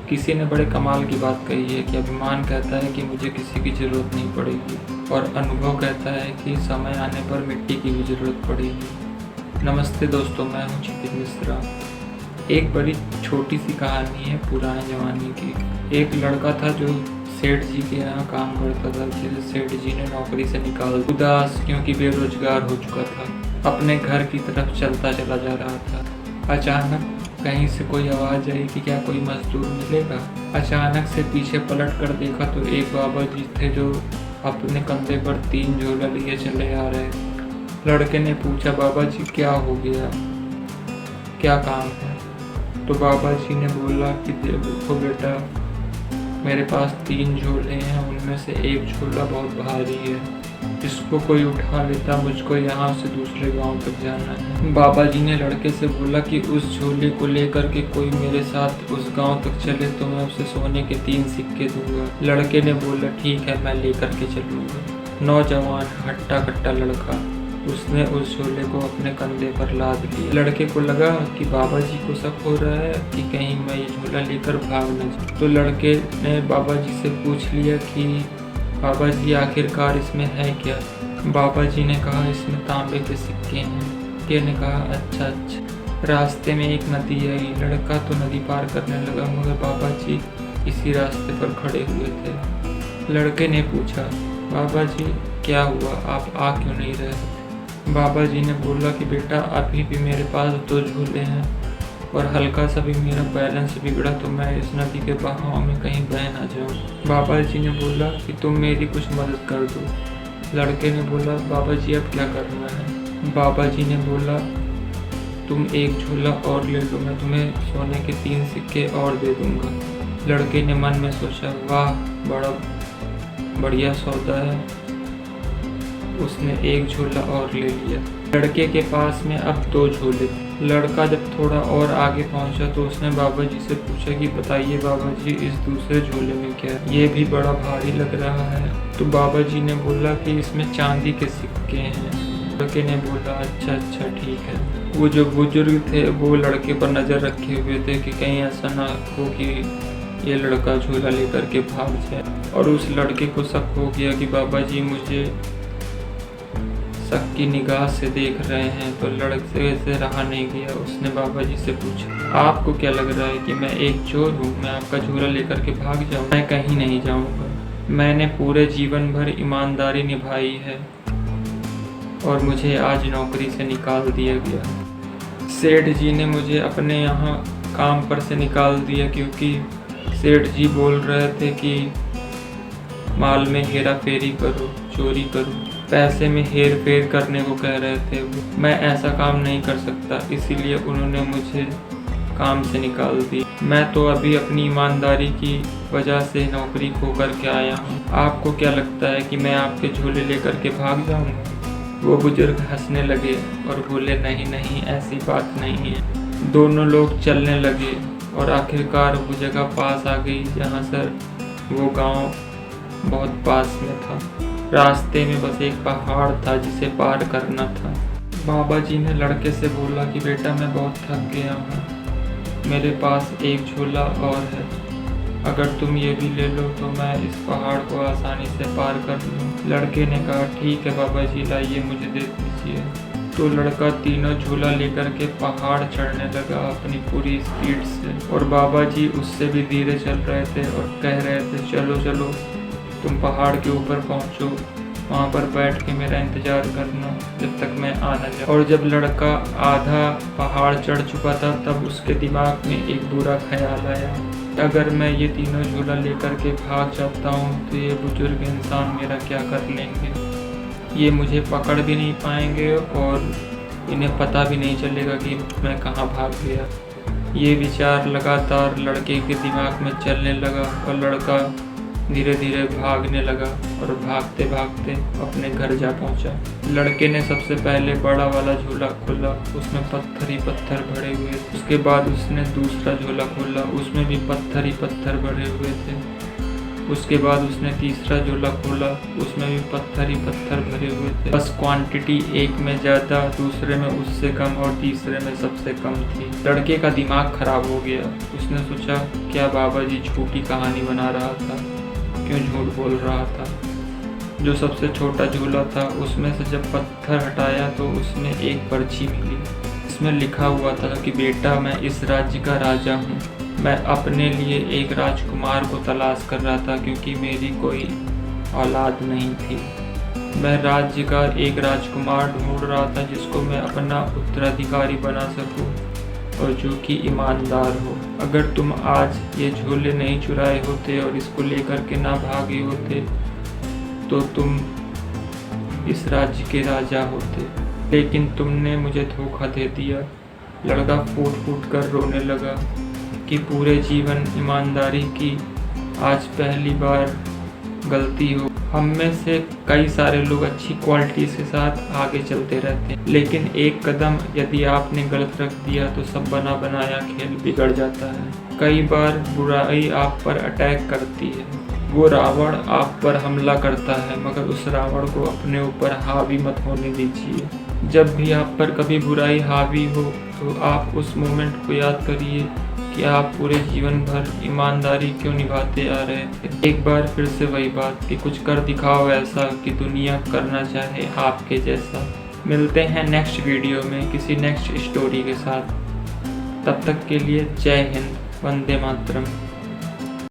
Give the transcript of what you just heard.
किसी ने बड़े कमाल की बात कही है कि अभिमान कहता है कि मुझे किसी की ज़रूरत नहीं पड़ेगी और अनुभव कहता है कि समय आने पर मिट्टी की भी ज़रूरत पड़ेगी। नमस्ते दोस्तों, मैं हूं क्षितिज मिश्रा। एक बड़ी छोटी सी कहानी है पुराने ज़माने की। एक लड़का था जो सेठ जी के यहाँ काम करता था, जिसे सेठ जी ने नौकरी से निकाल दिया। उदास क्योंकि बेरोजगार हो चुका था, अपने घर की तरफ चलता चला जा रहा था। अचानक कहीं से कोई आवाज़ आई कि क्या कोई मजदूर मिलेगा। अचानक से पीछे पलट कर देखा तो एक बाबा जी थे जो अपने कंधे पर 3 झोला लिए चले आ रहे। लड़के ने पूछा, बाबा जी क्या हो गया, क्या काम है? तो बाबा जी ने बोला कि देखो बेटा, मेरे पास 3 झोले हैं, उनमें से एक झोला बहुत भारी है, इसको कोई उठा लेता, मुझको यहाँ से दूसरे गांव तक जाना है। बाबा जी ने लड़के से बोला कि उस झोले को लेकर के कोई मेरे साथ उस गांव तक चले तो मैं उसे सोने के 3 सिक्के दूंगा। लड़के ने बोला ठीक है, मैं लेकर के चलूंगा। नौजवान हट्टा कट्टा लड़का, उसने उस झोले को अपने कंधे पर लाद लिया। लड़के को लगा कि बाबा जी को शक हो रहा है कि कहीं मैं ये झोला लेकर भाग न जाऊं। तो लड़के ने बाबा जी से पूछ लिया कि बाबा जी आखिरकार इसमें है क्या? बाबा जी ने कहा इसमें तांबे के सिक्के हैं। लड़के ने कहा अच्छा। रास्ते में एक नदी आई। लड़का तो नदी पार करने लगा मगर बाबा जी इसी रास्ते पर खड़े हुए थे। लड़के ने पूछा, बाबा जी क्या हुआ, आप आ क्यों नहीं रहे? बाबा जी ने बोला कि बेटा अभी भी मेरे पास 2 झूले हैं और हल्का सा भी मेरा बैलेंस बिगड़ा तो मैं इस नदी के बहाव में कहीं बह ना जाऊं। बाबा जी ने बोला कि तुम मेरी कुछ मदद कर दो। लड़के ने बोला, बाबा जी अब क्या करना है? बाबा जी ने बोला, तुम एक झोला और ले लो, मैं तुम्हें सोने के 3 सिक्के और दे दूंगा। लड़के ने मन में सोचा, वाह बड़ा बढ़िया सौदा है। उसने एक झोला और ले लिया। लड़के के पास में अब 2 झोले थे। लड़का जब थोड़ा और आगे पहुंचा तो उसने बाबा जी से पूछा कि बताइए बाबा जी, इस दूसरे झोले में क्या है? ये भी बड़ा भारी लग रहा है। तो बाबा जी ने बोला कि इसमें चांदी के सिक्के हैं। लड़के ने बोला अच्छा ठीक है। वो जो बुजुर्ग थे वो लड़के पर नज़र रखे हुए थे कि कहीं ऐसा ना हो कि ये लड़का झोला लेकर के भाग जाए। और उस लड़के को शक हो गया कि बाबा जी मुझे शक की निगाह से देख रहे हैं। तो लड़के से रहा नहीं गया, उसने बाबा जी से पूछा, आपको क्या लग रहा है कि मैं एक चोर हूँ? मैं आपका झोला लेकर के भाग जाऊँ? मैं कहीं नहीं जाऊँगा। मैंने पूरे जीवन भर ईमानदारी निभाई है और मुझे आज नौकरी से निकाल दिया गया। सेठ जी ने मुझे अपने यहाँ काम पर से निकाल दिया क्योंकि सेठ जी बोल रहे थे कि माल में हेरा फेरी करो, चोरी करो, पैसे में हेर फेर करने को कह रहे थे। मैं ऐसा काम नहीं कर सकता, इसीलिए उन्होंने मुझे काम से निकाल दी। मैं तो अभी अपनी ईमानदारी की वजह से नौकरी खो कर के आया हूँ। आपको क्या लगता है कि मैं आपके झोले लेकर के भाग जाऊँगा? वो बुजुर्ग हंसने लगे और बोले, नहीं ऐसी बात नहीं है। दोनों लोग चलने लगे और आखिरकार वो जगह पास आ गई जहाँ से वो गाँव बहुत पास में था। रास्ते में बस एक पहाड़ था जिसे पार करना था। बाबा जी ने लड़के से बोला कि बेटा मैं बहुत थक गया हूँ, मेरे पास एक झोला और है, अगर तुम ये भी ले लो तो मैं इस पहाड़ को आसानी से पार कर लूँ। लड़के ने कहा ठीक है बाबा जी, लाइए मुझे दे दीजिए। तो लड़का तीनों झोला लेकर के पहाड़ चढ़ने लगा अपनी पूरी स्पीड से और बाबा जी उससे भी धीरे चल रहे थे और कह रहे थे, चलो तुम पहाड़ के ऊपर पहुंचो, वहाँ पर बैठ के मेरा इंतज़ार करना जब तक मैं आ न जाऊँ। और जब लड़का आधा पहाड़ चढ़ चुका था तब उसके दिमाग में एक बुरा ख्याल आया, अगर मैं ये तीनों झूला लेकर के भाग जाता हूँ तो ये बुजुर्ग इंसान मेरा क्या कर लेंगे? ये मुझे पकड़ भी नहीं पाएंगे और इन्हें पता भी नहीं चलेगा कि मैं कहाँ भाग गया। ये विचार लगातार लड़के के दिमाग में चलने लगा और लड़का धीरे धीरे भागने लगा और भागते भागते अपने घर जा पहुंचा। लड़के ने सबसे पहले बड़ा वाला झूला खोला, उसमें पत्थर ही पत्थर भरे हुए थे। उसके बाद उसने दूसरा झूला खोला, उसमें भी पत्थर ही पत्थर भरे हुए थे। उसके बाद उसने तीसरा झोला खोला, उसमें भी पत्थर ही पत्थर भरे हुए थे। बस क्वांटिटी एक में ज़्यादा, दूसरे में उससे कम और तीसरे में सबसे कम थी। लड़के का दिमाग खराब हो गया। उसने सोचा क्या बाबा जी झूठी कहानी बना रहा था, क्यों झूठ बोल रहा था। जो सबसे छोटा झूला था उसमें से जब पत्थर हटाया तो उसने एक पर्ची मिली। इसमें लिखा हुआ था कि बेटा मैं इस राज्य का राजा हूँ। मैं अपने लिए एक राजकुमार को तलाश कर रहा था क्योंकि मेरी कोई औलाद नहीं थी। मैं राज्य का एक राजकुमार ढूंढ रहा था जिसको मैं अपना उत्तराधिकारी बना सकूं और जो कि ईमानदार हो। अगर तुम आज ये झोले नहीं चुराए होते और इसको लेकर के ना भागे होते तो तुम इस राज्य के राजा होते, लेकिन तुमने मुझे धोखा दे दिया। लड़का फूट फूट कर रोने लगा कि पूरे जीवन ईमानदारी की आज पहली बार गलती हो। हम में से कई सारे लोग अच्छी क्वालिटीज़ के साथ आगे चलते रहते हैं, लेकिन एक कदम यदि आपने गलत रख दिया तो सब बना बनाया खेल बिगड़ जाता है। कई बार बुराई आप पर अटैक करती है। वो रावण आप पर हमला करता है, मगर उस रावण को अपने ऊपर हावी मत होने दीजिए। जब भी आप पर कभी बुराई हावी हो तो आप उस मोमेंट को याद करिए कि आप पूरे जीवन भर ईमानदारी क्यों निभाते आ रहे थे। एक बार फिर से वही बात कि कुछ कर दिखाओ ऐसा कि दुनिया करना चाहे आपके जैसा। मिलते हैं नेक्स्ट वीडियो में किसी नेक्स्ट स्टोरी के साथ। तब तक के लिए जय हिंद, वंदे मातरम।